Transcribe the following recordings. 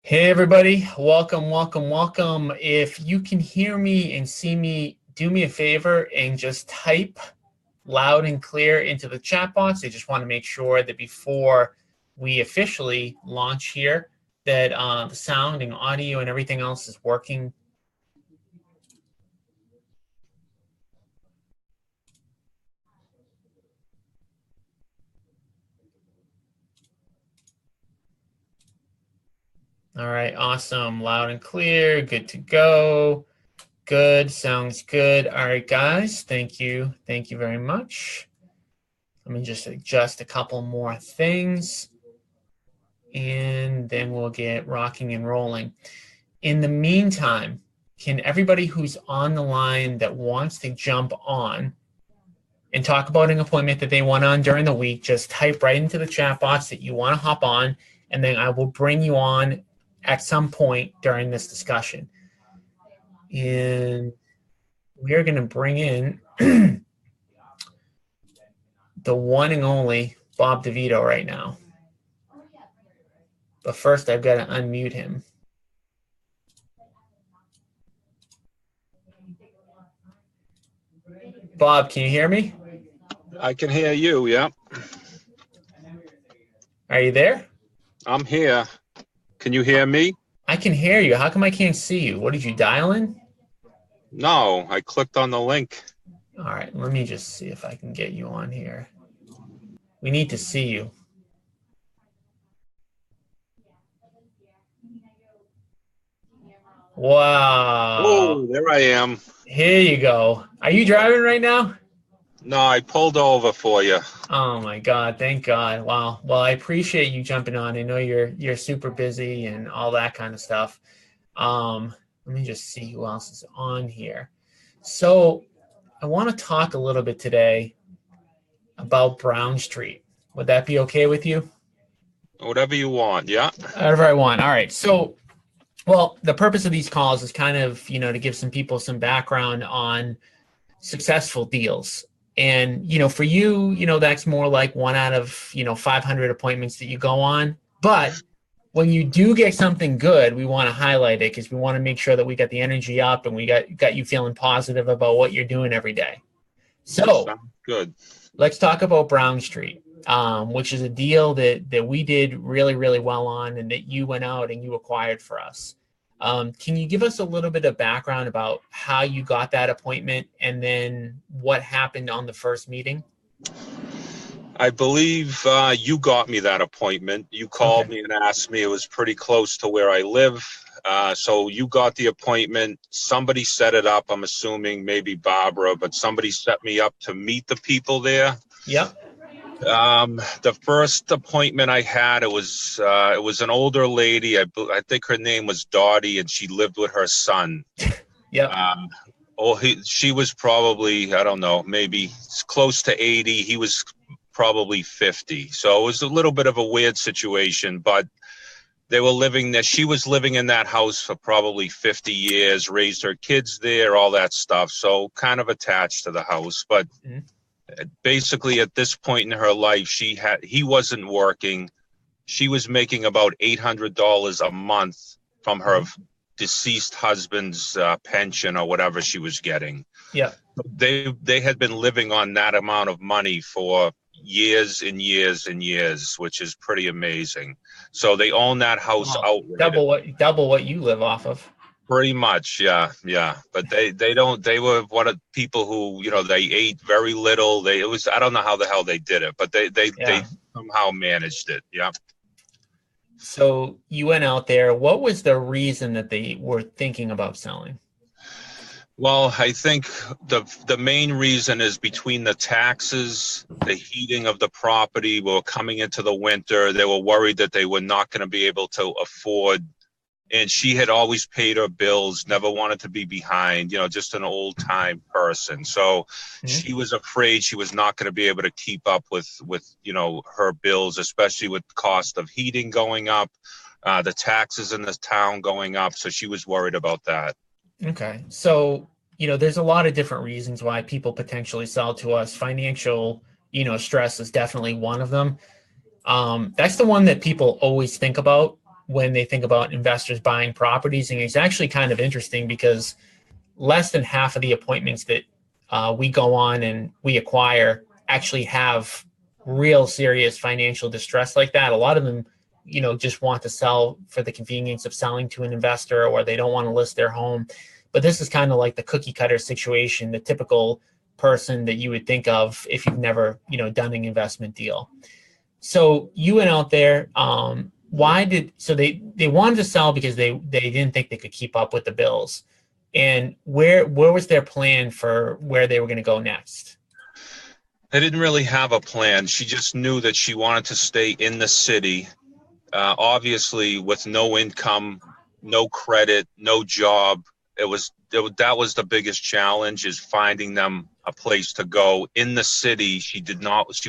Hey everybody, welcome, welcome, welcome. If you can hear me and see me, do me a favor and just type loud and clear into the chat box. I just want to make sure that before we officially launch here, that the sound and audio and everything else is working. All right, awesome, loud and clear, good to go. Good, sounds good. All right, guys, thank you very much. Let me just adjust a couple more things, and then we'll get rocking and rolling. In the meantime, can everybody who's on the line that wants to jump on and talk about an appointment that they went on during the week, just type right into the chat box that you want to hop on, and then I will bring you on at some point during this discussion. And we are going to bring in the one and only Bob DeVito right now. But first, I've got to unmute him. Bob, can you hear me? I can hear you, yeah. Are you there? I'm here. Can you hear me? I can hear you. How come I can't see you? What did you dial in? No, I clicked on the link. All right, let me just see if I can get you on here. We need to see you. Wow. Oh, there I am. Here you go. Are you driving right now? No, I pulled over for you. Oh my God, thank God. Wow. Well, I appreciate you jumping on. I know you're super busy and all that kind of stuff. Let me just see who else is on here. So I want to talk a little bit today about Brown Street. Would that be okay with you? Whatever you want, yeah. Whatever I want. All right. So, well, the purpose of these calls is kind of, to give some people some background on successful deals. And, for you, that's more like one out of, 500 appointments that you go on. But when you do get something good, we want to highlight it because we want to make sure that we got the energy up and we got you feeling positive about what you're doing every day. So sounds good. Let's talk about Brown Street, which is a deal that we did really, really well on and that you went out and you acquired for us. Can you give us a little bit of background about how you got that appointment and then what happened on the first meeting? I believe you got me that appointment. You called me and asked me. It was pretty close to where I live. So you got the appointment. Somebody set it up. I'm assuming maybe Barbara, but somebody set me up to meet the people there. Yep. The first appointment I had, it was an older lady. I think her name was Dottie, and she lived with her son. Yeah. She was probably, I don't know, maybe close to 80. He was probably 50. So it was a little bit of a weird situation, but they were living there. She was living in that house for probably 50 years, raised her kids there, all that stuff. So kind of attached to the house, but basically at this point in her life, he wasn't working. She was making about $800 a month from her deceased husband's pension or whatever she was getting. Yeah. They had been living on that amount of money for years and years and years, which is pretty amazing. So they own that house outright. Double what you live off of. Pretty much, yeah. But they were one of the people who, they ate very little. I don't know how the hell they did it, but they somehow managed it. Yeah. So you went out there. What was the reason that they were thinking about selling? Well, I think the main reason is between the taxes, the heating of the property. We were coming into the winter. They were worried that they were not going to be able to afford. And she had always paid her bills, never wanted to be behind, just an old time person. So she was afraid she was not going to be able to keep up with, her bills, especially with the cost of heating going up, the taxes in the town going up. So she was worried about that. Okay. So, there's a lot of different reasons why people potentially sell to us. Financial, stress is definitely one of them. That's the one that people always think about. when they think about investors buying properties. And it's actually kind of interesting because less than half of the appointments that we go on and we acquire actually have real serious financial distress like that. A lot of them, just want to sell for the convenience of selling to an investor, or they don't want to list their home. But this is kind of like the cookie cutter situation, the typical person that you would think of if you've never, done an investment deal. So you went out there. They wanted to sell because they didn't think they could keep up with the bills. And where was their plan for where they were going to go next? They didn't really have a plan. She just knew that she wanted to stay in the city. Obviously, with no income, no credit, no job, that was the biggest challenge, is finding them a place to go in the city. She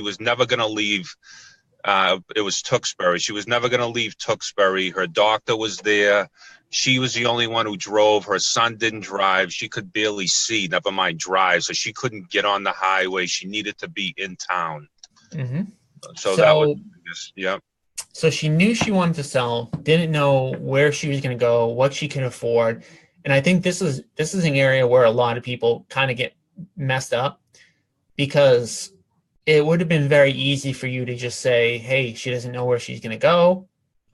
was never going to leave. It was Tewksbury. She was never going to leave Tewksbury. Her doctor was there. She was the only one who drove. Her son didn't drive. She could barely see, never mind drive. So she couldn't get on the highway. She needed to be in town. Mm-hmm. So that was, yeah. So she knew she wanted to sell, didn't know where she was going to go, what she could afford. And I think this is an area where a lot of people kind of get messed up, because it would have been very easy for you to just say, hey, she doesn't know where she's going to go.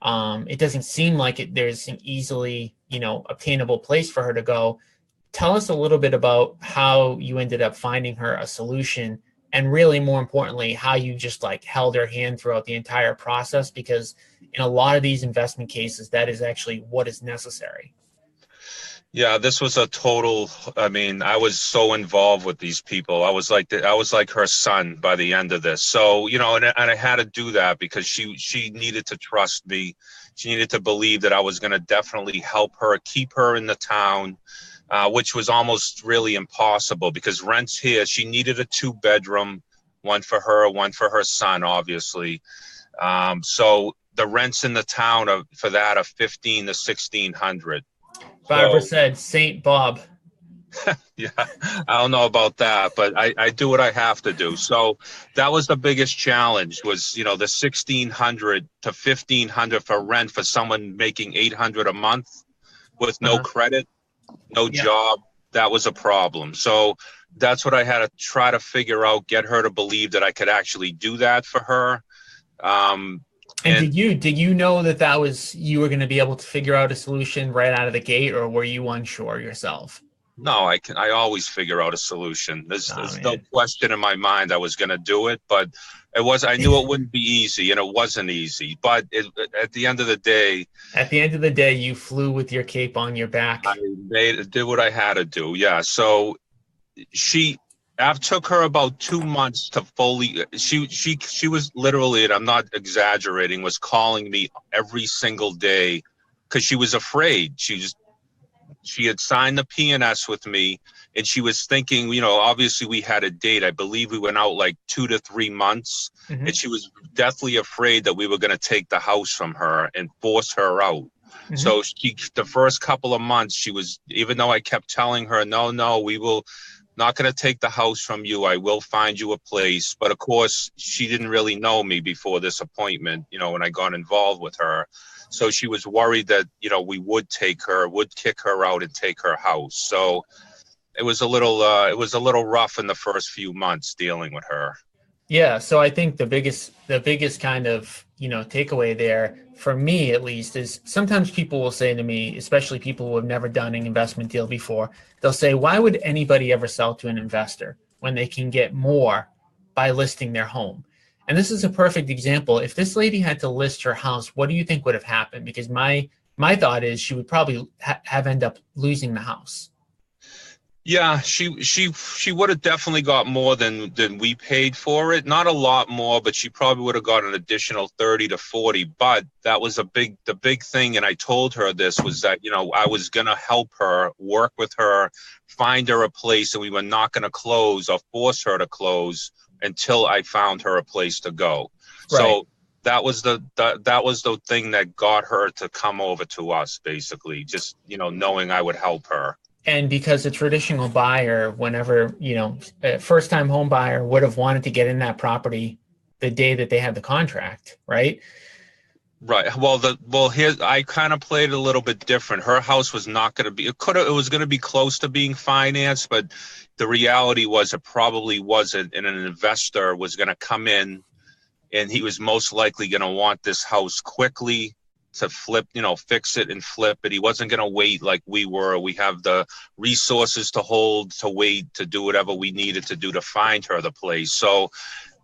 It doesn't seem like there's an easily, obtainable place for her to go. Tell us a little bit about how you ended up finding her a solution, and really more importantly, how you just held her hand throughout the entire process, because in a lot of these investment cases, that is actually what is necessary. Yeah, this was a total, I was so involved with these people. I was like her son by the end of this. So, and I had to do that because she needed to trust me. She needed to believe that I was going to definitely help her, keep her in the town, which was almost really impossible because rents here, she needed a 2-bedroom, one for her son, obviously. So the rents in the town for that are $1,500 to $1,600. Barbara said St. Bob. Yeah, I don't know about that, but I do what I have to do. So that was the biggest challenge, was, the $1,600 to $1,500 for rent for someone making $800 a month with no credit, no job. That was a problem. So that's what I had to try to figure out, get her to believe that I could actually do that for her. And did you know that was, you were going to be able to figure out a solution right out of the gate, or were you unsure yourself? No, I always figure out a solution. There's no question in my mind I was going to do it, but I knew it wouldn't be easy, and it wasn't easy. But at the end of the day, you flew with your cape on your back. I did what I had to do. Yeah. So I've took her about 2 months to fully, she was literally, and I'm not exaggerating, was calling me every single day because she was afraid. She had signed the P&S with me, and she was thinking, obviously we had a date. I believe we went out 2 to 3 months, and she was deathly afraid that we were going to take the house from her and force her out. Mm-hmm. So the first couple of months, she was, even though I kept telling her, no, we will not going to take the house from you. I will find you a place. But of course, she didn't really know me before this appointment, when I got involved with her. So she was worried that, we would kick her out and take her house. So it was a little rough in the first few months dealing with her. Yeah. So I think the biggest kind of, takeaway there, for me at least, is sometimes people will say to me, especially people who have never done an investment deal before, they'll say, why would anybody ever sell to an investor when they can get more by listing their home? And this is a perfect example. If this lady had to list her house, what do you think would have happened? Because my thought is she would probably have end up losing the house. Yeah, she would have definitely got more than we paid for it. Not a lot more, but she probably would have got an additional 30 to 40. But that was the big thing, and I told her this, was that, I was going to help her, work with her, find her a place, and we were not going to close or force her to close until I found her a place to go. Right. So that was the thing that got her to come over to us, basically, just, knowing I would help her. And because a traditional buyer, whenever, a first-time home buyer would have wanted to get in that property the day that they had the contract, right? Right. Well, here I kind of played it a little bit different. Her house was not going to be. It was going to be close to being financed, but the reality was it probably wasn't. And an investor was going to come in, and he was most likely going to want this house quickly to flip, fix it and flip it. He wasn't going to wait like we were. We have the resources to hold, to wait, to do whatever we needed to do to find her the place. So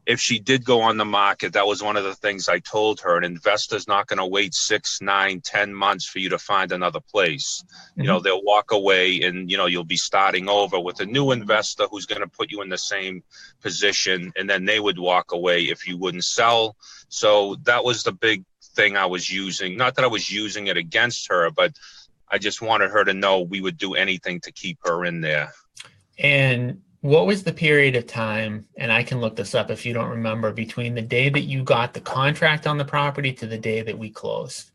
if she did go on the market, that was one of the things I told her. An investor's not going to wait 6, 9, 10 months for you to find another place. Mm-hmm. They'll walk away and, you'll be starting over with a new investor who's going to put you in the same position. And then they would walk away if you wouldn't sell. So that was the big thing I was using. Not that I was using it against her, but I just wanted her to know we would do anything to keep her in there. And what was the period of time, and I can look this up if you don't remember, between the day that you got the contract on the property to the day that we closed?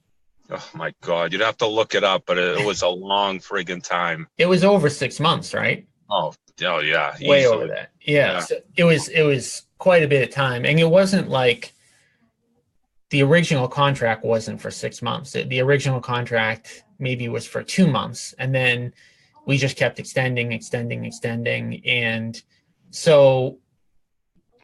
Oh my God, you'd have to look it up, but it was a long friggin' time. It was over 6 months, right? Oh yeah. Way easily. over that. Yeah. So it was quite a bit of time. And it wasn't like the original contract wasn't for 6 months. The original contract maybe was for 2 months. And then we just kept extending. And so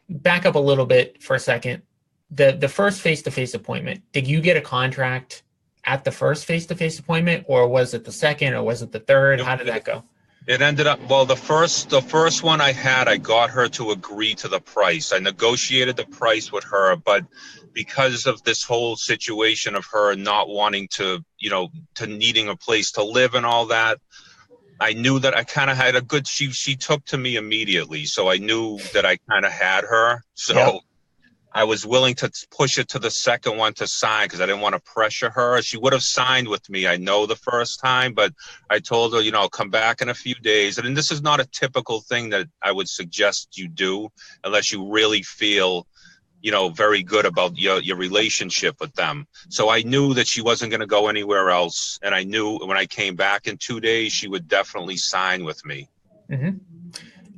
back up a little bit for a second. The first face-to-face appointment, did you get a contract at the first face-to-face appointment, or was it the second, or was it the third? How did that go? It ended up, well, the first one I had, I got her to agree to the price. I negotiated the price with her, but because of this whole situation of her not wanting to needing a place to live and all that, I knew that I kind of had she took to me immediately. So I knew that I kind of had her. So yeah. I was willing to push it to the second one to sign because I didn't want to pressure her. She would have signed with me, I know, the first time, but I told her, come back in a few days. And this is not a typical thing that I would suggest you do unless you really feel very good about your relationship with them. So I knew that she wasn't going to go anywhere else. And I knew when I came back in 2 days, she would definitely sign with me. Mm-hmm.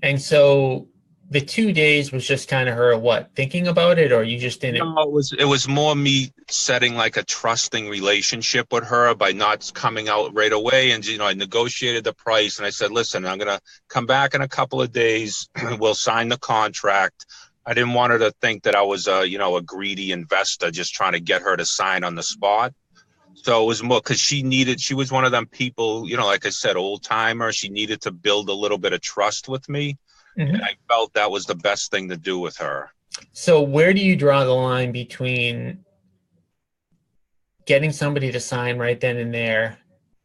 And so the 2 days was just kind of her, thinking about it, or you just didn't? No, it was more me setting like a trusting relationship with her by not coming out right away. And, I negotiated the price and I said, listen, I'm going to come back in a couple of days. We'll sign the contract. I didn't want her to think that I was a greedy investor just trying to get her to sign on the spot. So it was more because she was one of them people, like I said, old timer. She needed to build a little bit of trust with me. Mm-hmm. And I felt that was the best thing to do with her. So where do you draw the line between getting somebody to sign right then and there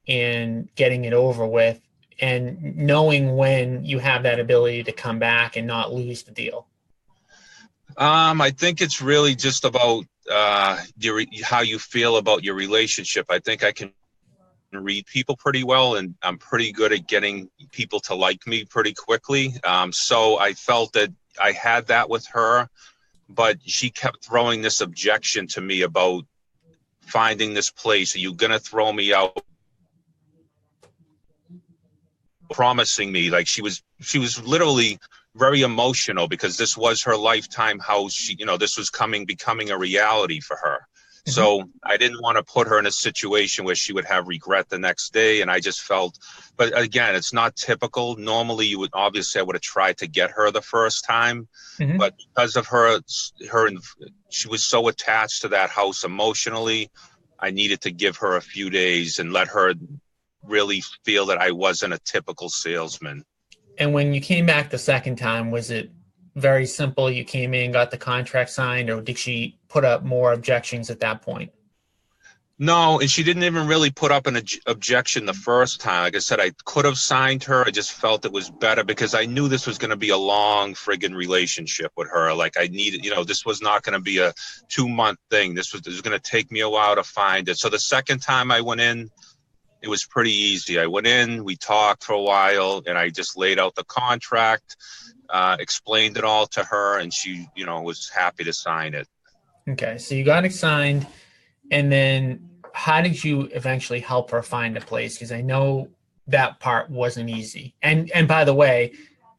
and getting it over with and knowing when you have that ability to come back and not lose the deal? I think it's really just about how you feel about your relationship. I think I can read people pretty well, and I'm pretty good at getting people to like me pretty quickly. So I felt that I had that with her, but she kept throwing this objection to me about finding this place. Are you going to throw me out? Promising me, like she was literally very emotional because this was her lifetime house. This was becoming a reality for her. Mm-hmm. So I didn't want to put her in a situation where she would have regret the next day. And I just felt, but again, it's not typical. Normally I would have tried to get her the first time, mm-hmm. but because of her, she was so attached to that house emotionally. I needed to give her a few days and let her really feel that I wasn't a typical salesman. And when you came back the second time, was it very simple? You came in, got the contract signed, or did she put up more objections at that point? No, and she didn't even really put up an objection the first time. Like I said, I could have signed her. I just felt it was better because I knew this was going to be a long friggin' relationship with her. Like I needed, this was not going to be a 2-month thing. This was going to take me a while to find it. So the second time I went in, it was pretty easy. I went in, we talked for a while, and I just laid out the contract, explained it all to her, and she, was happy to sign it. Okay, so you got it signed, and then how did you eventually help her find a place? Because I know that part wasn't easy. And by the way,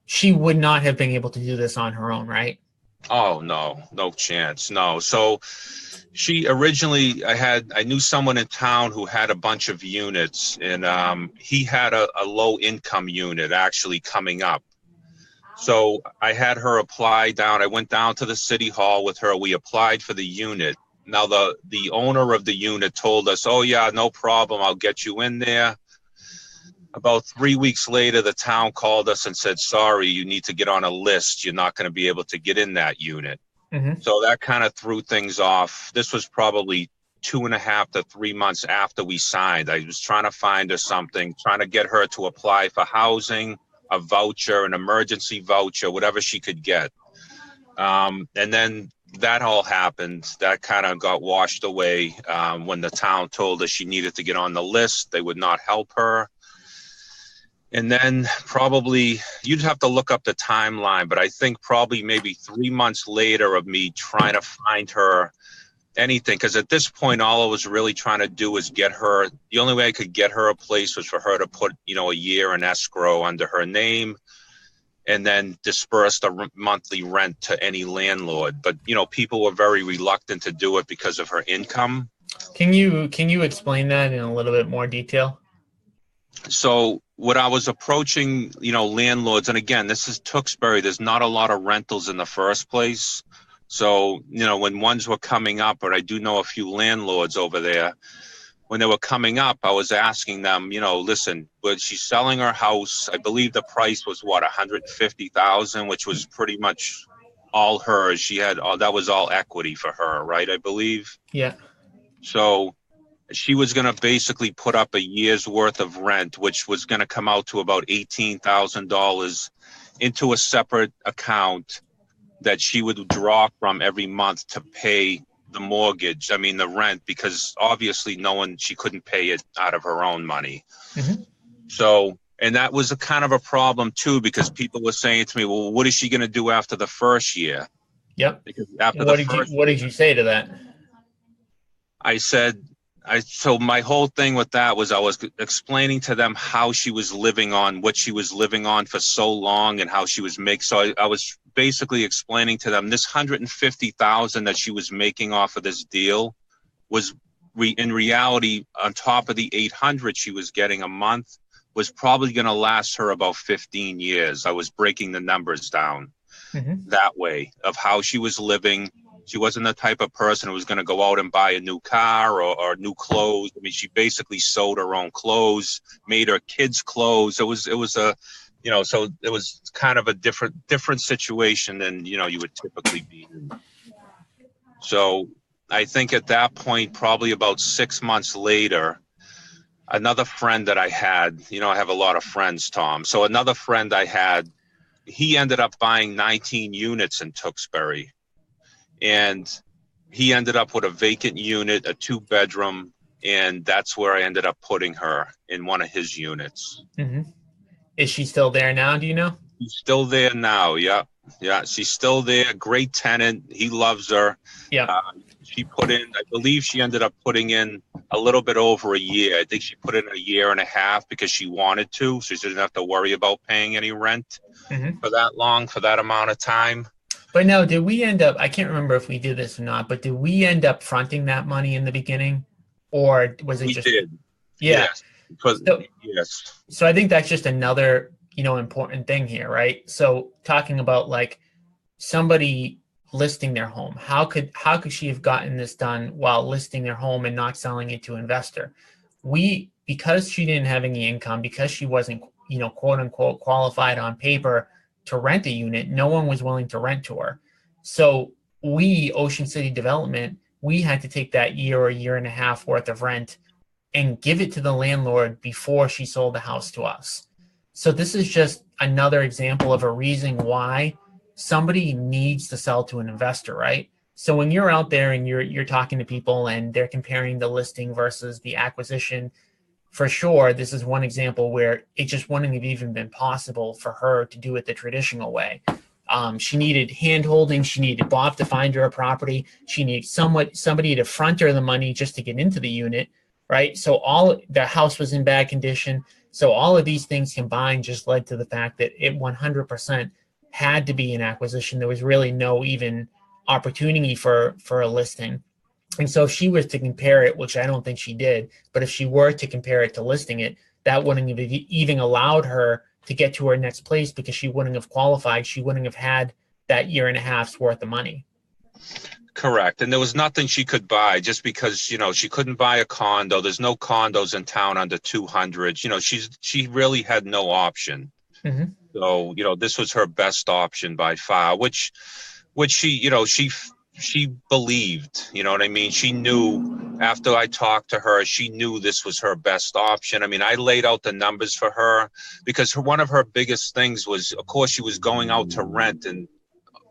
she would not have been able to do this on her own, right? Oh, no chance. No. So She originally, I knew someone in town who had a bunch of units, and he had a low income unit actually coming up. So I had her apply down. I went down to the city hall with her. We applied for the unit. Now the owner of the unit told us, "Oh yeah, no problem. I'll get you in there." About 3 weeks later, the town called us and said, "Sorry, you need to get on a list. You're not going to be able to get in that unit." Mm-hmm. So that kind of threw things off. This was probably 2.5 to 3 months after we signed. I was trying to find her something, trying to get her to apply for housing, a voucher, an emergency voucher, whatever she could get. And then that all happened. That kind of got washed away when the town told her she needed to get on the list. They would not help her. And then probably, you'd have to look up the timeline, but I think probably maybe 3 months later of me trying to find her anything, because at this point, all I was really trying to do was get her, the only way I could get her a place was for her to put, a year in escrow under her name and then disperse the monthly rent to any landlord. But, people were very reluctant to do it because of her income. Can you explain that in a little bit more detail? So when I was approaching, landlords, and again, this is Tewksbury, there's not a lot of rentals in the first place. So, when ones were coming up, or I do know a few landlords over there, when they were coming up, I was asking them, listen, was she selling her house? I believe the price was what, $150,000, which was pretty much all hers. She had, that was all equity for her, right? I believe. Yeah. So she was going to basically put up a year's worth of rent, which was going to come out to about $18,000 into a separate account that she would draw from every month to pay the mortgage. I mean, the rent, because obviously she couldn't pay it out of her own money. Mm-hmm. So, and that was a kind of a problem too, because people were saying to me, well, what is she going to do after the first year? Yep. Because after what did you say to that? I said, so my whole thing with that was I was explaining to them how she was living on what she was living on for so long and how she was making. So I was basically explaining to them this $150,000 that she was making off of this deal was in reality, on top of the $800 she was getting a month, was probably going to last her about 15 years. I was breaking the numbers down that way of how she was living. She wasn't the type of person who was going to go out and buy a new car or new clothes. I mean, she basically sewed her own clothes, made her kids' clothes. It was a, so it was kind of a different situation than, you would typically be in. So I think at that point, probably about 6 months later, another friend that I had, I have a lot of friends, Tom. So another friend I had, he ended up buying 19 units in Tewksbury. And he ended up with a vacant unit, a 2-bedroom, and that's where I ended up putting her, in one of his units. Mm-hmm. Is she still there now? Do you know? She's still there now. Yeah. She's still there. Great tenant. He loves her. Yeah. She put in, I believe she ended up putting in a little bit over a year. I think she put in a year and a half because she wanted to, so she didn't have to worry about paying any rent for that long, for that amount of time. But no, did we end up, I can't remember if we did this or not, but did we end up fronting that money in the beginning? Or was it we just? We did. Yeah. Yes. Yes. So I think that's just another, important thing here, right? So talking about like somebody listing their home, how could she have gotten this done while listing their home and not selling it to an investor? Because she didn't have any income, because she wasn't, quote unquote qualified on paper to rent a unit, no one was willing to rent to her. So we, Ocean City Development, we had to take that year or year and a half worth of rent and give it to the landlord before she sold the house to us. So this is just another example of a reason why somebody needs to sell to an investor, right? So when you're out there and you're talking to people and they're comparing the listing versus the acquisition, for sure, this is one example where it just wouldn't have even been possible for her to do it the traditional way. She needed hand-holding. She needed Bob to find her a property. She needed somebody to front her the money just to get into the unit, right? So the house was in bad condition. So all of these things combined just led to the fact that it 100% had to be an acquisition. There was really no even opportunity for a listing. And so if she was to compare it, which I don't think she did, but if she were to compare it to listing it, that wouldn't have even allowed her to get to her next place because she wouldn't have qualified. She wouldn't have had that year and a half's worth of money. Correct. And there was nothing she could buy just because, you know, she couldn't buy a condo. There's no condos in town under 200. You know, she really had no option. Mm-hmm. So, you know, this was her best option by far, which she, you know, she believed, you know what I mean? She knew after I talked to her, she knew this was her best option. I mean, I laid out the numbers for her because one of her biggest things was, of course, she was going out to rent, and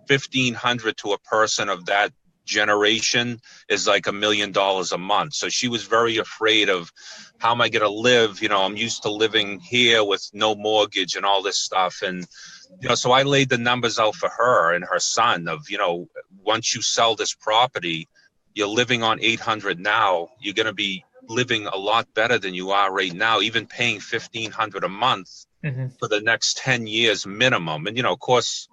1,500 to a person of that generation is like $1 million a month. So she was very afraid of, how am I going to live? You know, I'm used to living here with no mortgage and all this stuff. And, you know, so I laid the numbers out for her and her son of, you know, once you sell this property, you're living on 800 now, you're going to be living a lot better than you are right now, even paying 1,500 a month for the next 10 years minimum. And, you know, of course,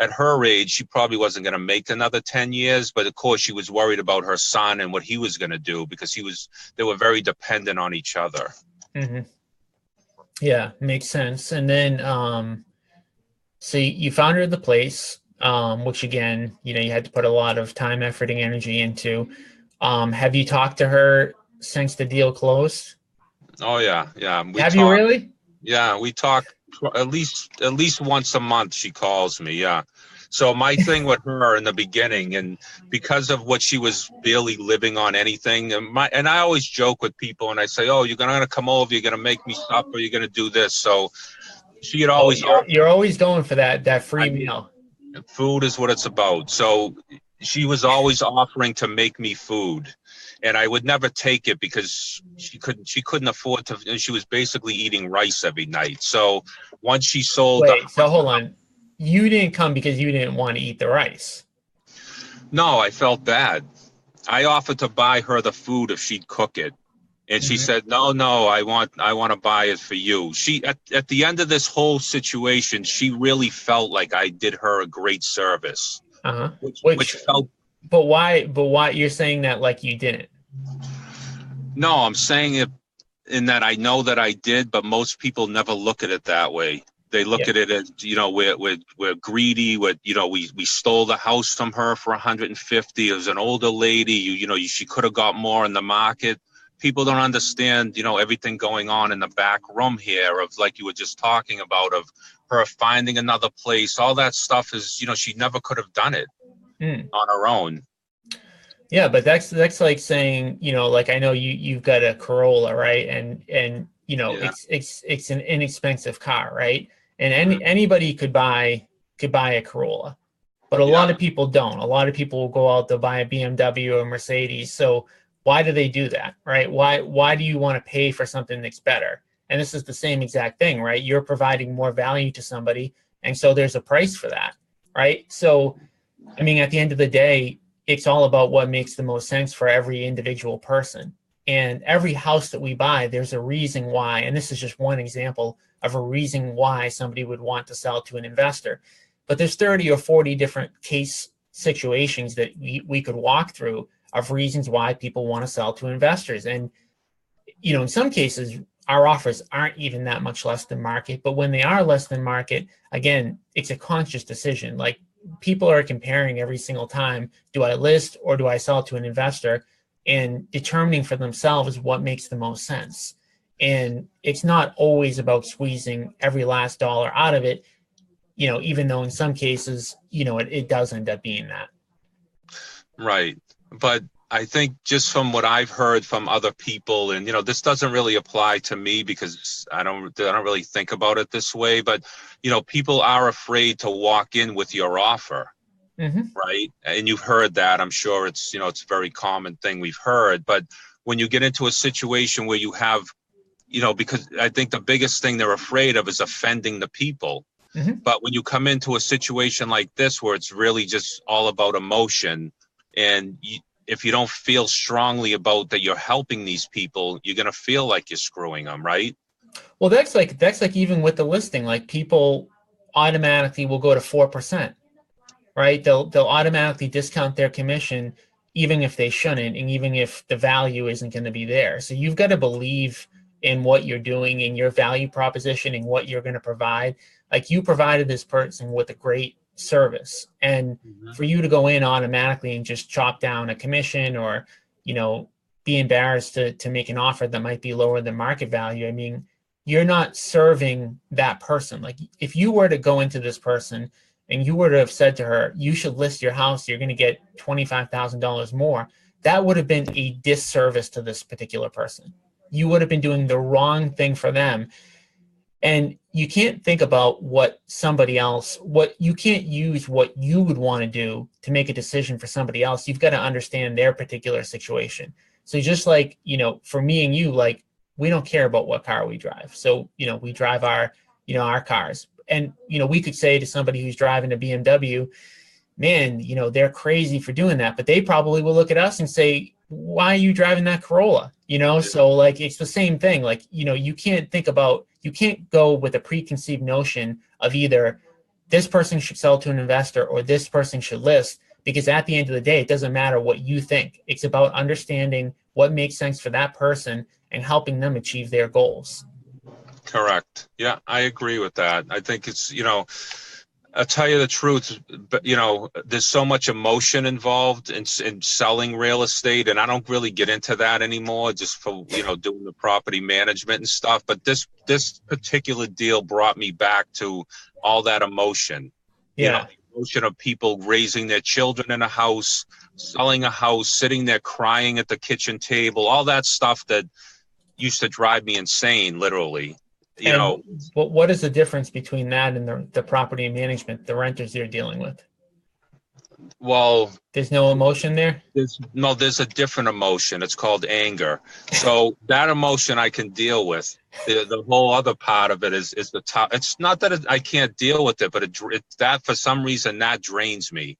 at her age, she probably wasn't going to make another 10 years, but of course she was worried about her son and what he was going to do because they were very dependent on each other. Mm-hmm. Yeah, makes sense. And then, so you found her the place, which again, you know, you had to put a lot of time, effort, and energy into. Have you talked to her since the deal closed? Oh yeah. Have you really? Yeah, we talk at least once a month. She calls me. Yeah. So my thing with her in the beginning, and because of what she was barely living on anything, and I always joke with people and I say, oh, you're gonna come over, you're gonna make me supper, you're gonna do this. So she had always you're always going for that free meal. Food is what it's about. So she was always offering to make me food, and I would never take it because she couldn't afford to. And she was basically eating rice every night. So once she sold, so hold on, you didn't come because you didn't want to eat the rice? No, I felt bad. I offered to buy her the food if she'd cook it, and she said, no, I want to buy it for you. She at the end of this whole situation, she really felt like I did her a great service. Which felt. But why you're saying that like you didn't? No, I'm saying it in that I know that I did, but most people never look at it that way. They look at it as, you know, we're greedy. You know, we stole the house from her for 150. It was an older lady. You know, she could have got more in the market. People don't understand, you know, everything going on in the back room here of, like you were just talking about, of her finding another place. All that stuff is, you know, she never could have done it on her own. Yeah, but that's like saying, you know, like I know you've got a Corolla, right? And you know, it's an inexpensive car, right? And anybody could buy a Corolla, but a lot of people don't. A lot of people will go out to buy a BMW or a Mercedes. So why do they do that, right? Why do you want to pay for something that's better? And this is the same exact thing, right? You're providing more value to somebody, and so there's a price for that, right? So, I mean, at the end of the day, it's all about what makes the most sense for every individual person. And every house that we buy, there's a reason why, and this is just one example of a reason why somebody would want to sell to an investor. But there's 30 or 40 different case situations that we could walk through of reasons why people want to sell to investors. And, you know, in some cases, our offers aren't even that much less than market. But when they are less than market, again, it's a conscious decision. Like, people are comparing every single time, do I list or do I sell to an investor, and determining for themselves what makes the most sense. And it's not always about squeezing every last dollar out of it, you know, even though in some cases, you know, it does end up being that. Right. But I think just from what I've heard from other people, and, you know, this doesn't really apply to me because I don't really think about it this way, but, you know, people are afraid to walk in with your offer. Right. And you've heard that. I'm sure it's, you know, it's a very common thing we've heard. But when you get into a situation where you have, you know, because I think the biggest thing they're afraid of is offending the people. But when you come into a situation like this, where it's really just all about emotion, and if you don't feel strongly about that you're helping these people, you're going to feel like you're screwing them. Right. Well, that's like even with the listing, like people automatically will go to 4%. Right, they'll automatically discount their commission even if they shouldn't, and even if the value isn't going to be there. So you've got to believe in what you're doing, in your value proposition, and what you're going to provide. Like, you provided this person with a great service, and for you to go in automatically and just chop down a commission, or, be embarrassed to make an offer that might be lower than market value. I mean, you're not serving that person. Like, if you were to go into this person and you were to have said to her, you should list your house, you're going to get $25,000 more, that would have been a disservice to this particular person. You would have been doing the wrong thing for them. And you can't think about what somebody else, you can't use what you would want to do to make a decision for somebody else. You've got to understand their particular situation. So just like, for me and you, like, we don't care about what car we drive. So, we drive our cars. And, we could say to somebody who's driving a BMW, man, they're crazy for doing that. But they probably will look at us and say, why are you driving that Corolla? So like, it's the same thing. Like, you can't go with a preconceived notion of either this person should sell to an investor or this person should list, because at the end of the day, it doesn't matter what you think. It's about understanding what makes sense for that person and helping them achieve their goals. Correct. Yeah, I agree with that. I think it's, I'll tell you the truth, but there's so much emotion involved in selling real estate, and I don't really get into that anymore, just for doing the property management and stuff. But this particular deal brought me back to all that emotion. Yeah. The emotion of people raising their children in a house, selling a house, sitting there crying at the kitchen table, all that stuff that used to drive me insane, literally. What is the difference between that and the property management, the renters you're dealing with? Well, there's no emotion there? There's a different emotion. It's called anger. So that emotion I can deal with. The whole other part of it is the top. It's not that I can't deal with it, but that for some reason that drains me,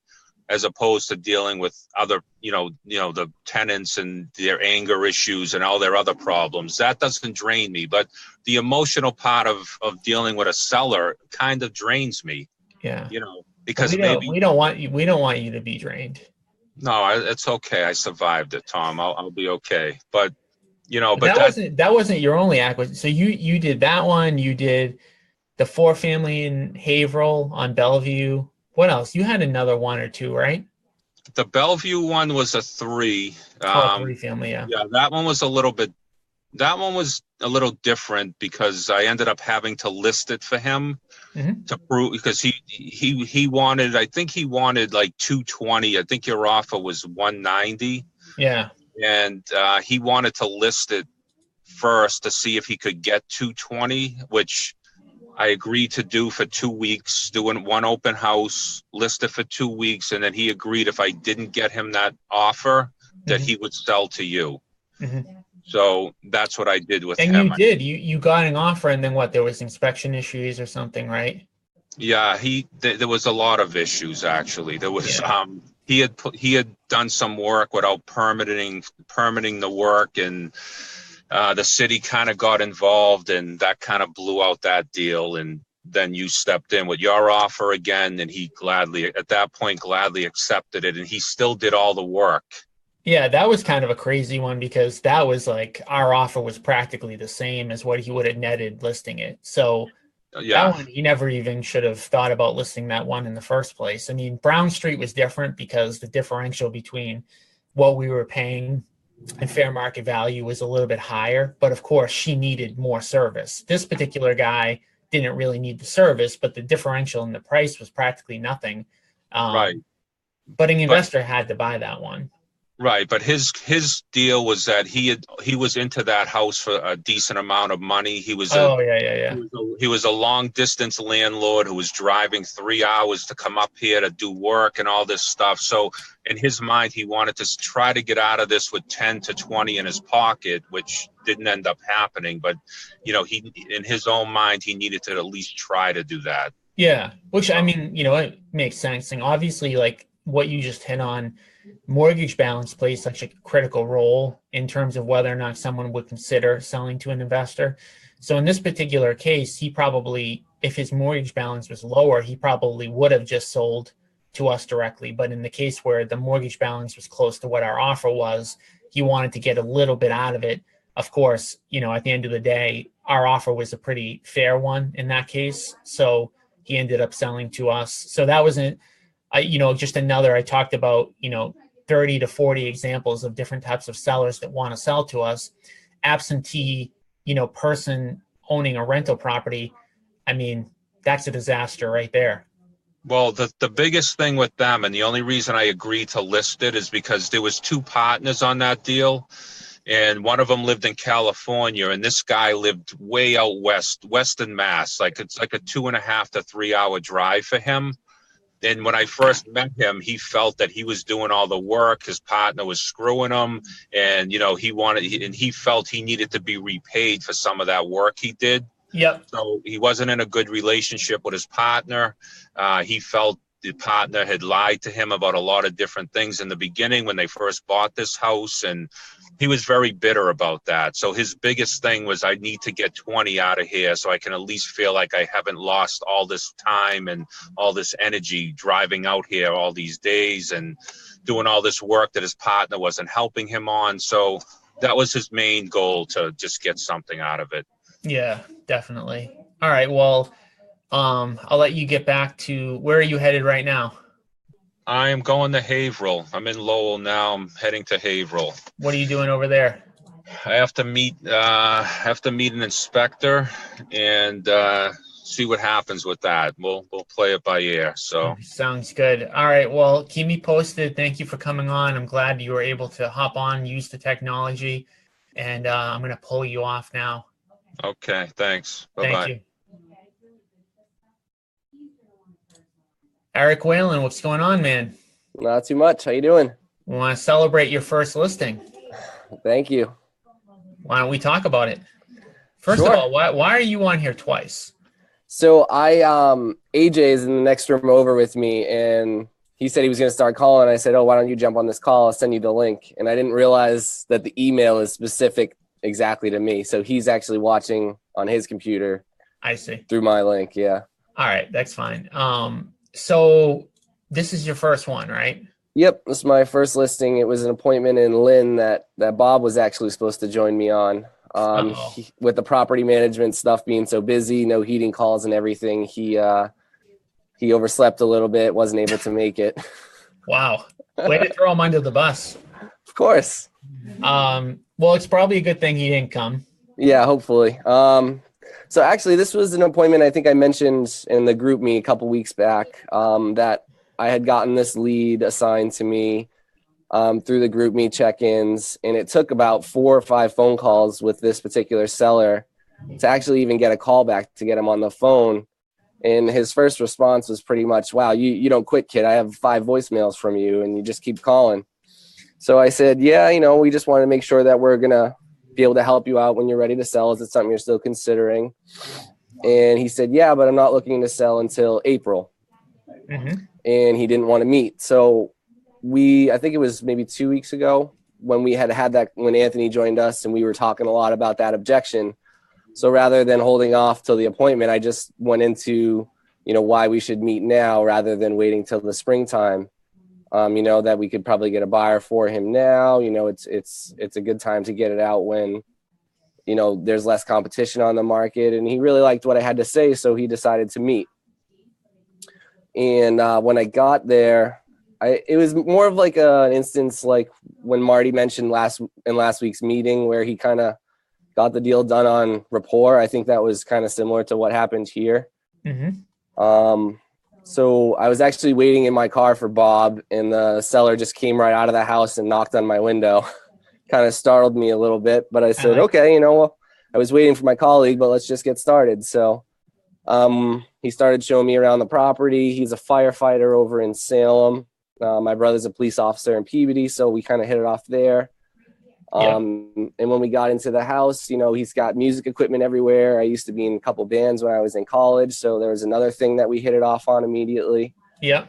as opposed to dealing with other, the tenants and their anger issues and all their other problems. That doesn't drain me, but the emotional part of dealing with a seller kind of drains me. Yeah. Because we don't want you to be drained. No, it's okay. I survived it, Tom. I'll be okay. But that wasn't your only acquisition. So you did that one. You did the 4-family in Haverhill on Bellevue. What else? You had another one or two, right? The Bellevue one was a 3. 3-family, yeah. Yeah, that one was a little different because I ended up having to list it for him to prove, because he wanted, I think he wanted like 220. I think your offer was 190. Yeah. And he wanted to list it first to see if he could get 220, which I agreed to do for 2 weeks, doing one open house, list it for 2 weeks, and then he agreed if I didn't get him that offer, that he would sell to you. So that's what I did with him. And you got an offer, and then what? There was inspection issues or something, right? Yeah, there was a lot of issues actually. There was he had done some work without permitting the work, and the city kind of got involved, and that kind of blew out that deal. And then you stepped in with your offer again, and he at that point gladly accepted it, and he still did all the work. Yeah, that was kind of a crazy one, because that was like, our offer was practically the same as what he would have netted listing it. So that one, he never even should have thought about listing that one in the first place. I mean, Brown Street was different because the differential between what we were paying and fair market value was a little bit higher. But of course, she needed more service. This particular guy didn't really need the service, but the differential in the price was practically nothing. Right. But an investor had to buy that one. Right, but his deal was that he was into that house for a decent amount of money. He was he was a long distance landlord who was driving 3 hours to come up here to do work and all this stuff. So in his mind, he wanted to try to get out of this with 10 to 20 in his pocket, which didn't end up happening. But he, in his own mind, he needed to at least try to do that. Yeah, which, I mean, it makes sense. And obviously, like what you just hit on, mortgage balance plays such a critical role in terms of whether or not someone would consider selling to an investor. So in this particular case, he probably, if his mortgage balance was lower, he probably would have just sold to us directly. But in the case where the mortgage balance was close to what our offer was, he wanted to get a little bit out of it. Of course, at the end of the day, our offer was a pretty fair one in that case. So he ended up selling to us. So that wasn't, just another, I talked about, 30 to 40 examples of different types of sellers that want to sell to us. Absentee, person owning a rental property, I mean, that's a disaster right there. Well, the biggest thing with them, and the only reason I agreed to list it, is because there was two partners on that deal, and one of them lived in California, and this guy lived way out west, Western Mass. It's like a 2.5 to 3 hour drive for him. And when I first met him, he felt that he was doing all the work. His partner was screwing him, and he felt he needed to be repaid for some of that work he did. Yep. So he wasn't in a good relationship with his partner. He felt the partner had lied to him about a lot of different things in the beginning when they first bought this house, and he was very bitter about that. So his biggest thing was, I need to get 20 out of here so I can at least feel like I haven't lost all this time and all this energy driving out here all these days and doing all this work that his partner wasn't helping him on. So that was his main goal, to just get something out of it. Yeah, definitely. All right. Well, I'll let you get back to, where are you headed right now? I am going to Haverhill. I'm in Lowell now. I'm heading to Haverhill. What are you doing over there? I have to meet an inspector and see what happens with that. We'll play it by ear. So sounds good. All right. Well, keep me posted. Thank you for coming on. I'm glad you were able to hop on, use the technology, and I'm going to pull you off now. Okay. Thanks. Bye-bye. Thank you. Eric Whalen, what's going on, man? Not too much. How you doing? We want to celebrate your first listing. Thank you. Why don't we talk about it? First Sure. of all, why are you on here twice? So AJ is in the next room over with me, and he said he was going to start calling. I said, why don't you jump on this call? I'll send you the link. And I didn't realize that the email is specific exactly to me. So he's actually watching on his computer. I see. Through my link. Yeah. All right. That's fine. So this is your first one, right? Yep. This is my first listing. It was an appointment in Lynn that Bob was actually supposed to join me on. With the property management stuff being so busy, no heating calls and everything, he overslept a little bit, wasn't able to make it. Wow. Way to throw him under the bus. Of course. Well, it's probably a good thing he didn't come. Yeah, hopefully. So actually, this was an appointment I think I mentioned in the group me a couple weeks back, that I had gotten this lead assigned to me through the group me check-ins, and it took about 4 or 5 phone calls with this particular seller to actually even get a call back to get him on the phone. And his first response was pretty much, wow, you don't quit, kid. I have 5 voicemails from you and you just keep calling. So I said, yeah, we just want to make sure that we're going to be able to help you out when you're ready to sell. Is it something you're still considering? And he said, yeah, but I'm not looking to sell until April. Mm-hmm. And he didn't want to meet. So I think it was maybe 2 weeks ago when we had that, when Anthony joined us, and we were talking a lot about that objection. So rather than holding off till the appointment, I just went into, why we should meet now rather than waiting till the springtime. That we could probably get a buyer for him now. It's a good time to get it out when, there's less competition on the market. And he really liked what I had to say, so he decided to meet. And when I got there, it was more of like an instance like when Marty mentioned in last week's meeting, where he kind of got the deal done on rapport. I think that was kind of similar to what happened here. Mm-hmm. So I was actually waiting in my car for Bob, and the seller just came right out of the house and knocked on my window. Kind of startled me a little bit, but I said, okay, well, I was waiting for my colleague, but let's just get started. So he started showing me around the property. He's a firefighter over in Salem. My brother's a police officer in Peabody, so we kind of hit it off there. And when we got into the house, he's got music equipment everywhere. I used to be in a couple bands when I was in college, so there was another thing that we hit it off on immediately. Yeah.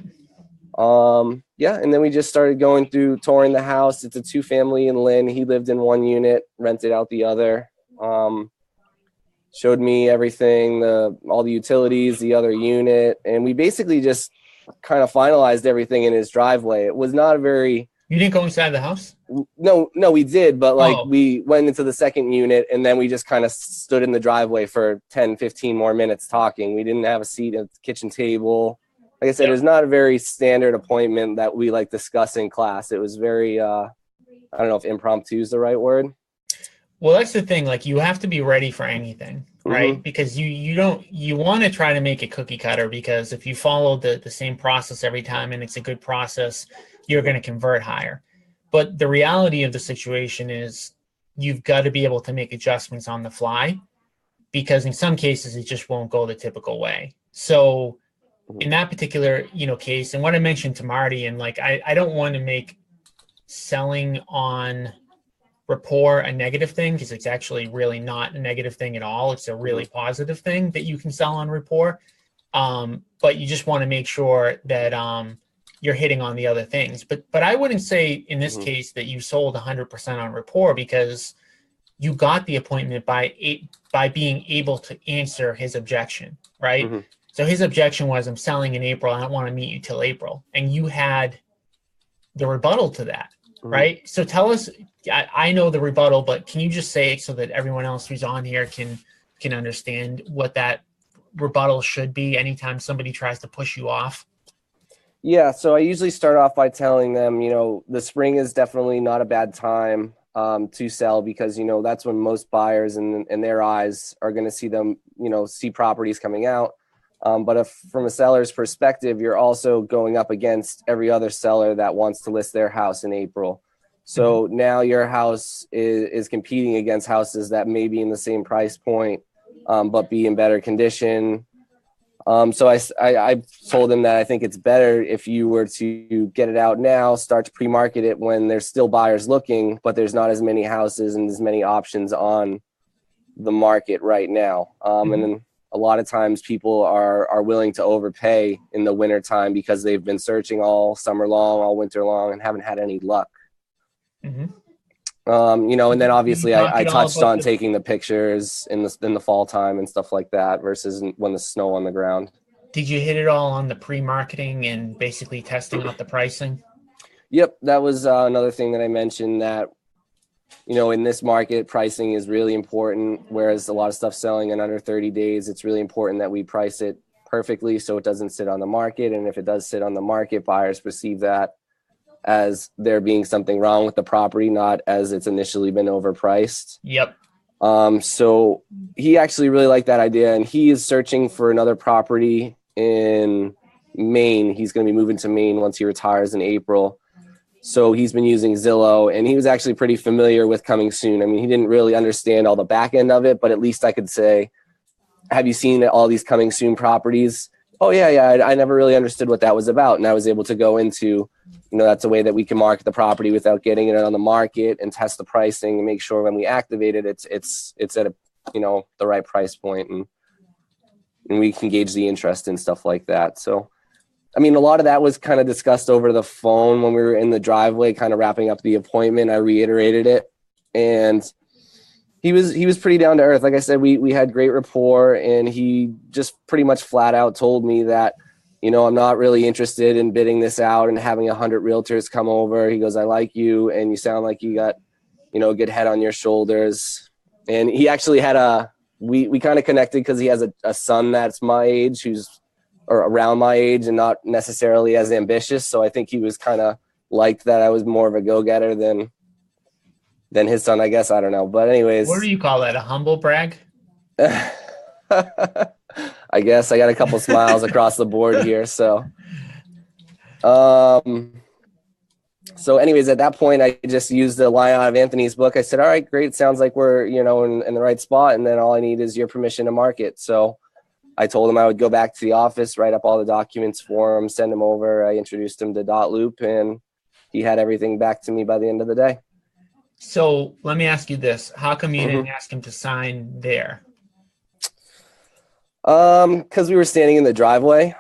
And then we just started going through touring the house. It's a 2-family in Lynn. He lived in one unit, rented out the other. Showed me everything, all the utilities, the other unit, and we basically just kind of finalized everything in his driveway. It was not a very... You didn't go inside the house? No, we did, but like Oh. we went into the second unit and then we just kind of stood in the driveway for 10, 15 more minutes talking. We didn't have a seat at the kitchen table. Like I said, It was not a very standard appointment that we like discuss in class. It was very, I don't know if impromptu is the right word. Well, that's the thing. Like, you have to be ready for anything, right? Mm-hmm. Because you want to try to make it cookie cutter, because if you follow the same process every time and it's a good process, you're going to convert higher. But the reality of the situation is you've got to be able to make adjustments on the fly, because in some cases it just won't go the typical way. So in that particular, case, and what I mentioned to Marty, and like, I don't want to make selling on rapport a negative thing, because it's actually really not a negative thing at all. It's a really positive thing that you can sell on rapport. But you just want to make sure that you're hitting on the other things. But I wouldn't say in this case that you sold 100% on rapport, because you got the appointment by being able to answer his objection, right? Mm-hmm. So his objection was, I'm selling in April. I don't want to meet you till April. And you had the rebuttal to that, right? So tell us, I know the rebuttal, but can you just say it so that everyone else who's on here can understand what that rebuttal should be anytime somebody tries to push you off? Yeah, so I usually start off by telling them, the spring is definitely not a bad time to sell, because, that's when most buyers in their eyes are going to see them, see properties coming out. But if from a seller's perspective, you're also going up against every other seller that wants to list their house in April. So now your house is competing against houses that may be in the same price point, but be in better condition. So I told them that I think it's better if you were to get it out now, start to pre-market it when there's still buyers looking, but there's not as many houses and as many options on the market right now. And then a lot of times people are willing to overpay in the winter time because they've been searching all summer long, all winter long, and haven't had any luck. And then obviously I touched on taking the pictures in the fall time and stuff like that versus when the snow on the ground. Did you hit it all on the pre-marketing and basically testing out the pricing? Yep. That was another thing that I mentioned, that, in this market, pricing is really important. Whereas a lot of stuff selling in under 30 days, it's really important that we price it perfectly so it doesn't sit on the market. And if it does sit on the market, buyers perceive that as there being something wrong with the property, not as it's initially been overpriced. Yep. So he actually really liked that idea, and he is searching for another property in Maine. He's going to be moving to Maine once he retires in April. So he's been using Zillow, and he was actually pretty familiar with Coming Soon. I mean, he didn't really understand all the back end of it, but at least I could say, have you seen all these Coming Soon properties? Oh, yeah. I never really understood what that was about. And I was able to go into, that's a way that we can market the property without getting it on the market, and test the pricing and make sure when we activate it, it's at a, the right price point, and we can gauge the interest and stuff like that. So, I mean, a lot of that was kind of discussed over the phone when we were in the driveway, kind of wrapping up the appointment. I reiterated it, and he was pretty down to earth. Like I said, we had great rapport, and he just pretty much flat out told me that, I'm not really interested in bidding this out and having 100 realtors come over. He goes, I like you, and you sound like you got, a good head on your shoulders. And he actually had we kind of connected because he has a son that's my age, or around my age, and not necessarily as ambitious. So I think he was kind of liked that I was more of a go-getter than his son, I guess. I don't know. But anyways. What do you call that? A humble brag? I guess I got a couple smiles across the board here. So, anyways, at that point, I just used the line out of Anthony's book. I said, all right, great. Sounds like we're, in the right spot. And then all I need is your permission to market. So I told him I would go back to the office, write up all the documents for him, send them over. I introduced him to Loop, and he had everything back to me by the end of the day. So let me ask you this. How come you didn't ask him to sign there? Because we were standing in the driveway.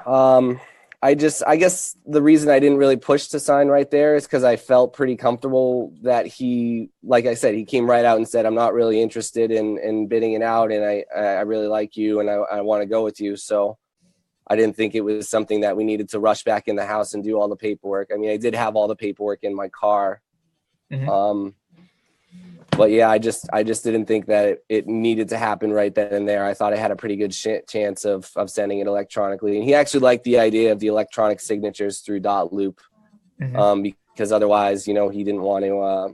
I guess the reason I didn't really push to sign right there is because I felt pretty comfortable that he, like I said, he came right out and said, I'm not really interested in bidding it out, and I really like you, and I want to go with you. So I didn't think it was something that we needed to rush back in the house and do all the paperwork. I mean, I did have all the paperwork in my car. But yeah, I just didn't think that it needed to happen right then and there. I thought I had a pretty good chance of sending it electronically. And he actually liked the idea of the electronic signatures through dot loop, because otherwise, he didn't want to,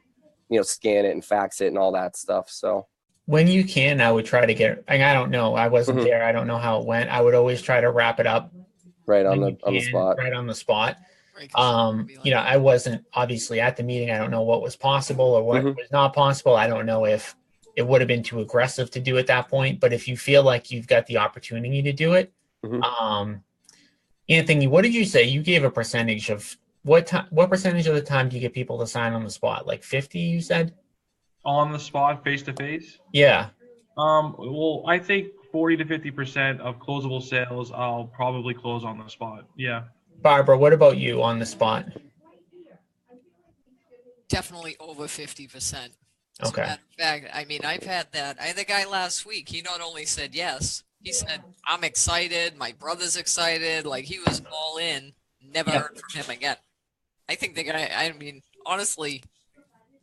scan it and fax it and all that stuff. So when you can, I would try to get, I don't know, I wasn't there. I don't know how it went. I would always try to wrap it up right on the spot. Right on the spot. I wasn't obviously at the meeting. I don't know what was possible or what was not possible. I don't know if it would have been too aggressive to do at that point, but if you feel like you've got the opportunity to do it, Anthony, what did you say? You gave a percentage of what percentage of the time do you get people to sign on the spot? Like 50, you said? On the spot, face to face? Yeah. Well, I think 40 to 50% of closable sales, I'll probably close on the spot. Yeah. Barbara, what about you on the spot? Definitely over 50%. Okay. As a matter of fact, I mean, I've had that. I had a guy last week. He not only said yes, he said, I'm excited. My brother's excited. Like, he was all in. Never heard from him again. I think the guy, I mean, honestly,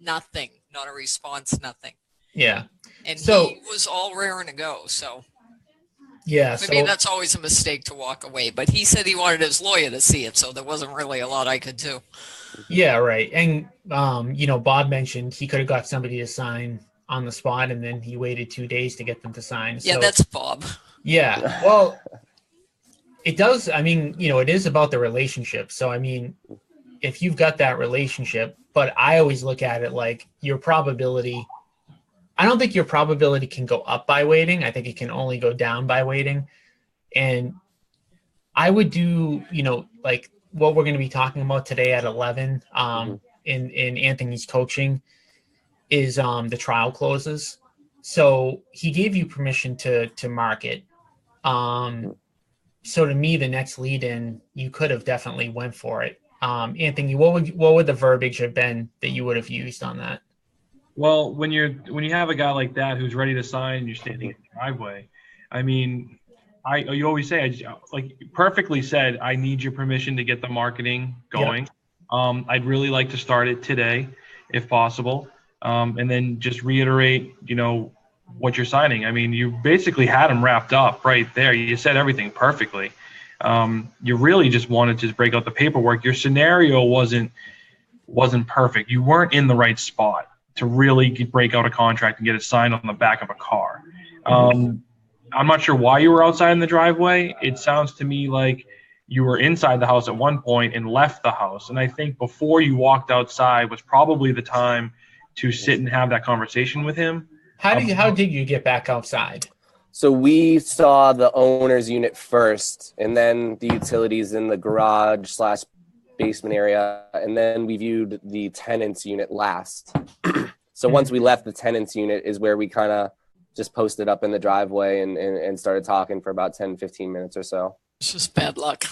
nothing. Not a response, nothing. Yeah. And he was all raring to go, so. Yeah. Maybe that's always a mistake to walk away, but he said he wanted his lawyer to see it, so there wasn't really a lot I could do. Yeah, right. And, Bob mentioned he could have got somebody to sign on the spot, and then he waited 2 days to get them to sign. Yeah, that's Bob. Yeah. Well, it does. I mean, it is about the relationship. So, I mean, if you've got that relationship, but I always look at it like your probability. I don't think your probability can go up by waiting. I think it can only go down by waiting. And I would do, like what we're going to be talking about today at 11 in Anthony's coaching is the trial closes. So he gave you permission to market. So to me, the next lead in, you could have definitely went for it. Anthony, what would the verbiage have been that you would have used on that? Well, when you have a guy like that who's ready to sign and you're standing in the driveway, I mean, you always say, like perfectly said, I need your permission to get the marketing going. Yep. I'd really like to start it today, if possible, and then just reiterate, what you're signing. I mean, you basically had them wrapped up right there. You said everything perfectly. You really just wanted to break out the paperwork. Your scenario wasn't perfect. You weren't in the right spot to really break out a contract and get it signed on the back of a car. I'm not sure why you were outside in the driveway. It sounds to me like you were inside the house at one point and left the house. And I think before you walked outside was probably the time to sit and have that conversation with him. How did you get back outside? So we saw the owner's unit first, and then the utilities in the garage / basement area, and then we viewed the tenant's unit last. So once we left the tenant's unit is where we kind of just posted up in the driveway and started talking for about 10, 15 minutes or so. It's just bad luck.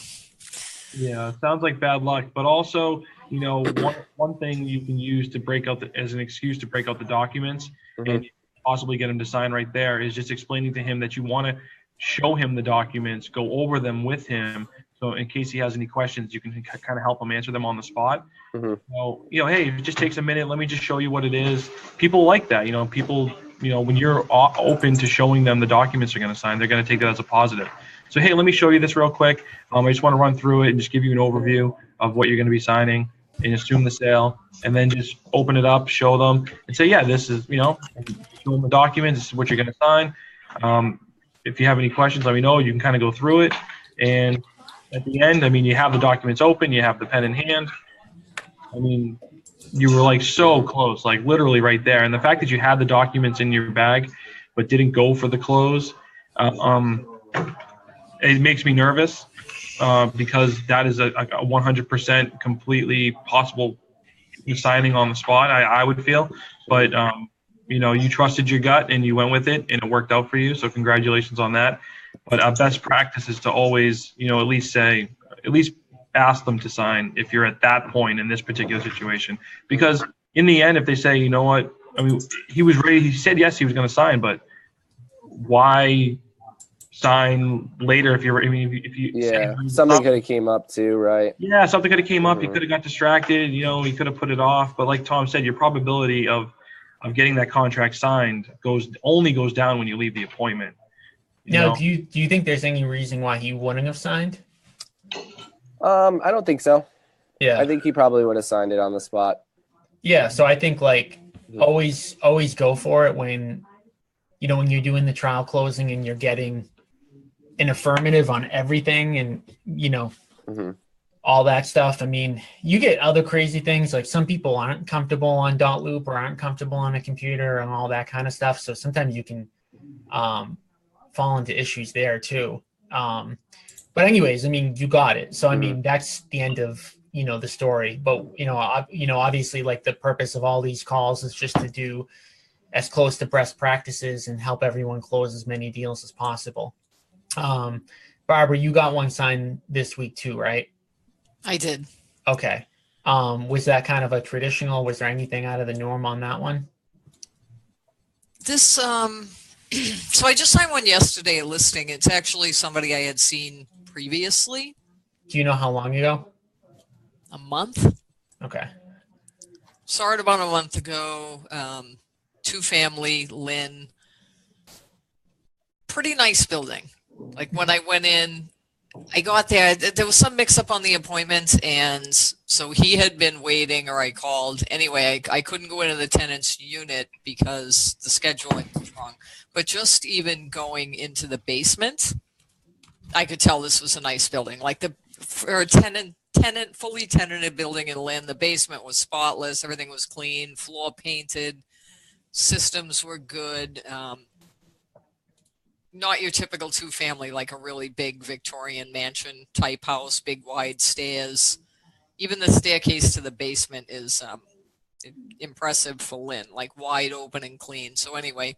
Yeah, it sounds like bad luck, but also, one thing you can use to break out as an excuse to break out the documents and possibly get him to sign right there is just explaining to him that you want to show him the documents, go over them with him. So in case he has any questions, you can kind of help him answer them on the spot. So, hey, if it just takes a minute, let me just show you what it is. People like that. People, when you're open to showing them the documents they're going to sign, they're going to take that as a positive. So, hey, let me show you this real quick. I just want to run through it and just give you an overview of what you're going to be signing and assume the sale, and then just open it up, show them, and say, yeah, this is, show them the documents, this is what you're going to sign. If you have any questions, let me know. You can kind of go through it. And at the end, I mean, you have the documents open, you have the pen in hand. I mean, you were like so close, like literally right there. And the fact that you had the documents in your bag, but didn't go for the close, it makes me nervous because that is a 100% completely possible signing on the spot, I would feel. But, you trusted your gut and you went with it and it worked out for you. So congratulations on that. But best practice is to always, at least ask them to sign if you're at that point in this particular situation. Because in the end, if they say, you know what, I mean, he was ready, he said yes, he was going to sign, but why sign later if you're. I mean, if you Yeah, something could have came up too, right? Yeah, something could have came up. You Mhm. could have got distracted. You know, you could have put it off. But like Tom said, your probability of getting that contract signed only goes down when you leave the appointment. You Now, know? do you think there's any reason why he wouldn't have signed? I don't think so. Yeah. I think he probably would have signed it on the spot. Yeah, so I think like always go for it when when you're doing the trial closing and you're getting an affirmative on everything and Mhm. all that stuff. I mean, you get other crazy things like some people aren't comfortable on dot loop or aren't comfortable on a computer and all that kind of stuff. So sometimes you can fall into issues there too. But anyways, I mean, you got it. So I mean, that's the end of the story. But obviously, like the purpose of all these calls is just to do as close to best practices and help everyone close as many deals as possible. Barbara, you got one signed this week too, right? I did. Okay. Was that kind of a traditional? Was there anything out of the norm on that one? This so I just signed one yesterday, a listing. It's actually somebody I had seen previously. Do you know how long ago? A month. Okay. Saw it about a month ago. 2-family, Lynn. Pretty nice building. Like when I went in, I got there. There was some mix up on the appointment, and so he had been waiting, or I called. Anyway, I couldn't go into the tenant's unit because the scheduling was wrong. But just even going into the basement, I could tell this was a nice building. Like for a fully tenanted building in Lynn, the basement was spotless. Everything was clean, floor painted, systems were good. Not your typical 2-family, like a really big Victorian mansion type house, big wide stairs. Even the staircase to the basement is impressive for Lynn, like wide open and clean. So anyway,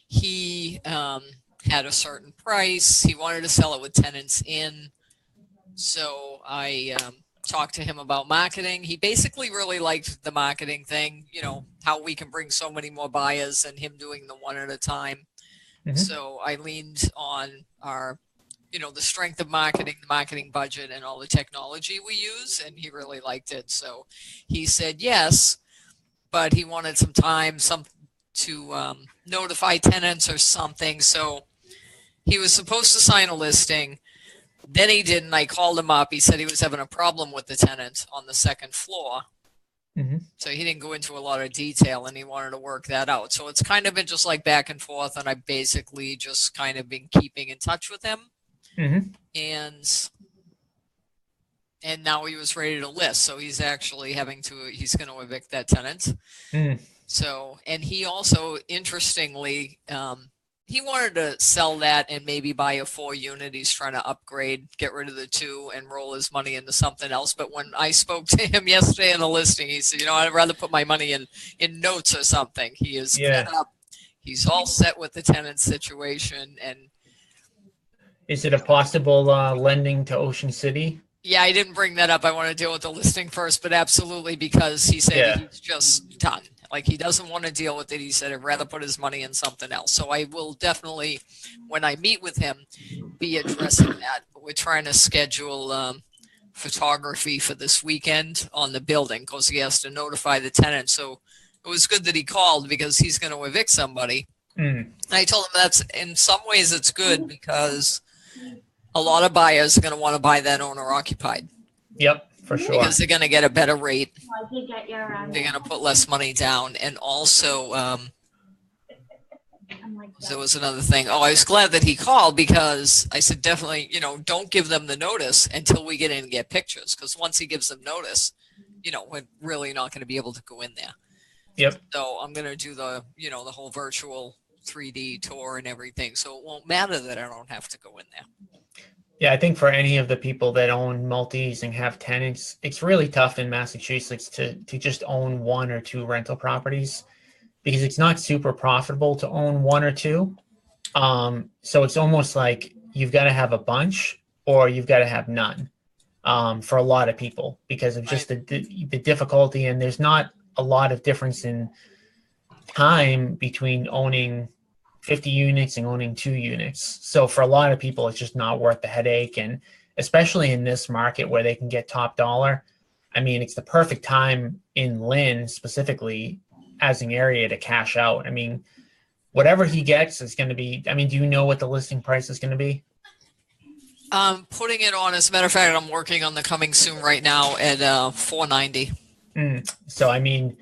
he had a certain price. He wanted to sell it with tenants in. So I talked to him about marketing. He basically really liked the marketing thing, how we can bring so many more buyers and him doing the one at a time. Mhm. So I leaned on our, the strength of marketing, the marketing budget, and all the technology we use, and he really liked it. So he said yes, but he wanted some time, to notify tenants or something. So he was supposed to sign a listing. Then he didn't. I called him up. He said he was having a problem with the tenant on the second floor. Mhm. So he didn't go into a lot of detail, and he wanted to work that out. So it's kind of been just like back and forth, and I've basically just kind of been keeping in touch with him. Mhm. And now he was ready to list. So he's actually he's going to evict that tenant. Mm. So, and he also, interestingly, he wanted to sell that and maybe buy a 4-unit. He's trying to upgrade, get rid of the 2 and roll his money into something else. But when I spoke to him yesterday in the listing, he said, I'd rather put my money in notes or something. He is set up. He's all set with the tenant situation. And is it a possible lending to Ocean City? Yeah, I didn't bring that up. I want to deal with the listing first, but absolutely, because he said he's just done. Like, he doesn't want to deal with it. He said he'd rather put his money in something else. So I will definitely, when I meet with him, be addressing that. But we're trying to schedule photography for this weekend on the building because he has to notify the tenant. So it was good that he called because he's going to evict somebody. And I told him that's, in some ways, it's good because a lot of buyers are going to want to buy that owner occupied. Yep. For sure. Because they're going to get a better rate. They're going to put less money down. And also, there was another thing. Oh, I was glad that he called because I said, definitely, don't give them the notice until we get in and get pictures. Because once he gives them notice, we're really not going to be able to go in there. Yep. So I'm going to do the whole virtual 3D tour and everything. So it won't matter that I don't have to go in there. Yeah, I think for any of the people that own multis and have tenants, it's really tough in Massachusetts to just own 1 or 2 rental properties because it's not super profitable to own 1 or 2. So it's almost like you've got to have a bunch or you've got to have none for a lot of people because of just the difficulty. And there's not a lot of difference in time between owning 50 units and owning 2 units. So for a lot of people, it's just not worth the headache. And especially in this market where they can get top dollar, I mean, it's the perfect time in Lynn specifically as an area to cash out. I mean, whatever he gets is going to be, I mean, do you know what the listing price is going to be? Putting it on, as a matter of fact, I'm working on the coming soon right now at $490. So, I mean,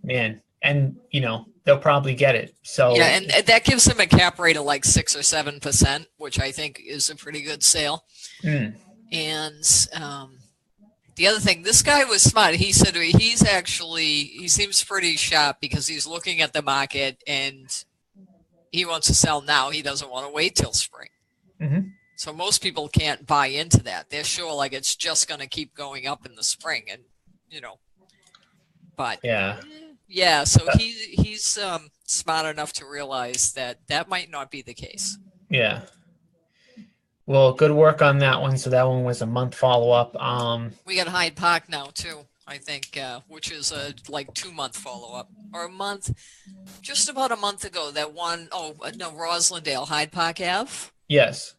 man, and you know, they'll probably get it. So yeah, and that gives them a cap rate of like 6 or 7%, which I think is a pretty good sale. And the other thing, this guy was smart. He said he seems pretty sharp because he's looking at the market and he wants to sell now. He doesn't want to wait till spring. So most people can't buy into that. They're sure like it's just going to keep going up in the spring, and you know. But yeah. So he's smart enough to realize that might not be the case. Yeah. Well, good work on that one. So that one was a month follow up. We got Hyde Park now too, I think, which is a like 2-month follow up, or a month, just about a month ago. That one, Roslindale, Hyde Park Ave. Yes.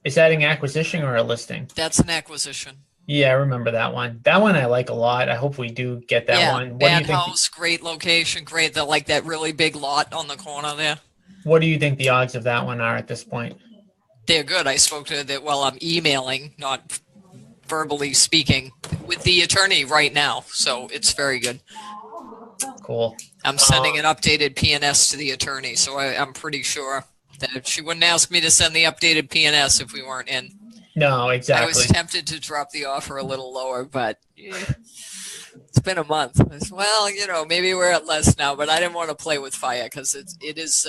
Is that an acquisition or a listing? That's an acquisition. Yeah, I remember that one. That one I like a lot. I hope we do get that one. What bad do you think house, great location, great. Like that really big lot on the corner there. What do you think the odds of that one are at this point? They're good. I spoke to that. Well, I'm emailing, not verbally speaking, with the attorney right now, so it's very good. Cool. I'm sending an updated PNS to the attorney, so I'm pretty sure that she wouldn't ask me to send the updated PNS if we weren't in. No, exactly. I was tempted to drop the offer a little lower, but it's been a month. Well, you know, maybe we're at less now, but I didn't want to play with fire because it's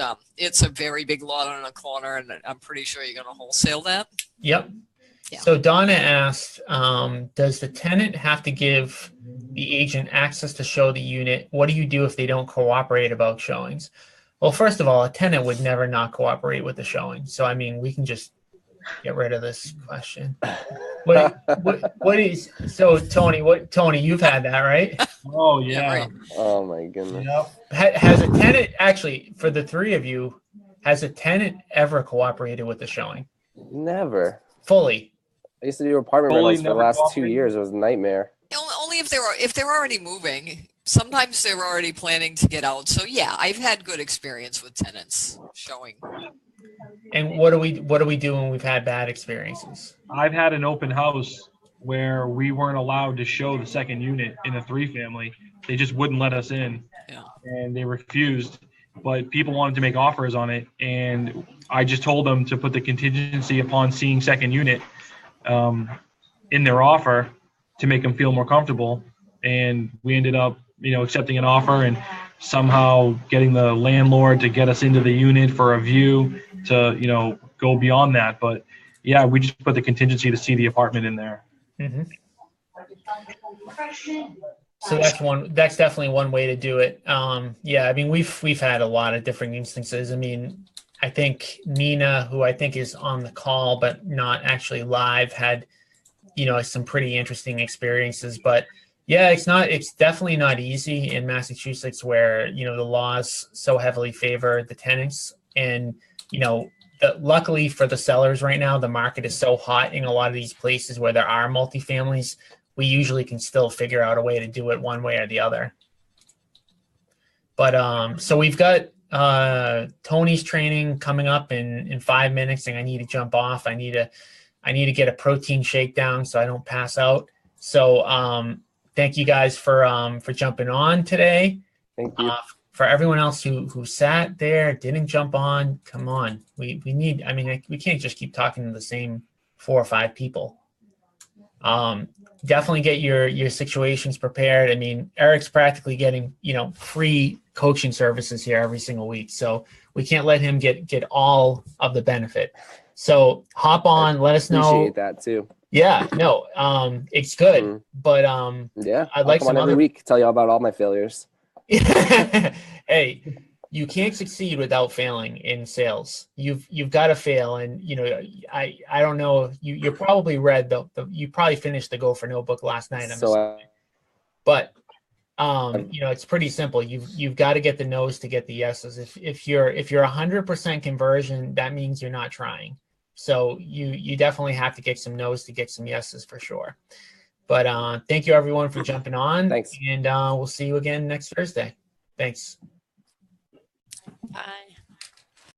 a very big lot on a corner, and I'm pretty sure you're going to wholesale that. Yep. Yeah. So Donna asked, does the tenant have to give the agent access to show the unit? What do you do if they don't cooperate about showings? Well, first of all, a tenant would never not cooperate with the showing. So, I mean, we can just get rid of this question. What is, so Tony, you've had that, right? Oh, yeah. Right. Oh my goodness. Yep. Has a tenant, actually, for the three of you, has a tenant ever cooperated with the showing? Never. Fully? I used to do apartment Fully rentals for the last 2 years. It was a nightmare. Only if they're already moving. Sometimes they're already planning to get out. So yeah, I've had good experience with tenants showing. And what do we do when we've had bad experiences? I've had an open house where we weren't allowed to show the second unit in a 3-family. They just wouldn't let us in. Yeah. And they refused. But people wanted to make offers on it, and I just told them to put the contingency upon seeing second unit in their offer to make them feel more comfortable. And we ended up, accepting an offer and somehow getting the landlord to get us into the unit for a view to, go beyond that. But yeah, we just put the contingency to see the apartment in there. Mm-hmm. So that's definitely one way to do it. Yeah, I mean, we've had a lot of different instances. I mean, I think Nina, who I think is on the call but not actually live, had, some pretty interesting experiences. But yeah, it's definitely not easy in Massachusetts where, the laws so heavily favor the tenants. And, luckily for the sellers right now, the market is so hot in a lot of these places where there are multifamilies. We usually can still figure out a way to do it one way or the other. But so we've got Tony's training coming up in 5 minutes, and I need to jump off. I need to get a protein shake down so I don't pass out. So thank you guys for jumping on today. Thank you. For everyone else who sat there, didn't jump on, come on. We need, we can't just keep talking to the same 4 or 5 people. Definitely get your situations prepared. I mean, Eric's practically getting, free coaching services here every single week. So we can't let him get all of the benefit. So hop on, let us know. Appreciate that too. Yeah, no, it's good. Mm-hmm. But yeah, I'd like come on some every week, tell you all about all my failures. Hey, you can't succeed without failing in sales. You've got to fail, and I don't know. You probably read you probably finished the Go for No book last night. But It's pretty simple. You've got to get the no's to get the yeses. If you're 100% conversion, that means you're not trying. So you definitely have to get some no's to get some yeses for sure. But thank you everyone for jumping on. Thanks. And we'll see you again next Thursday. Thanks. Bye.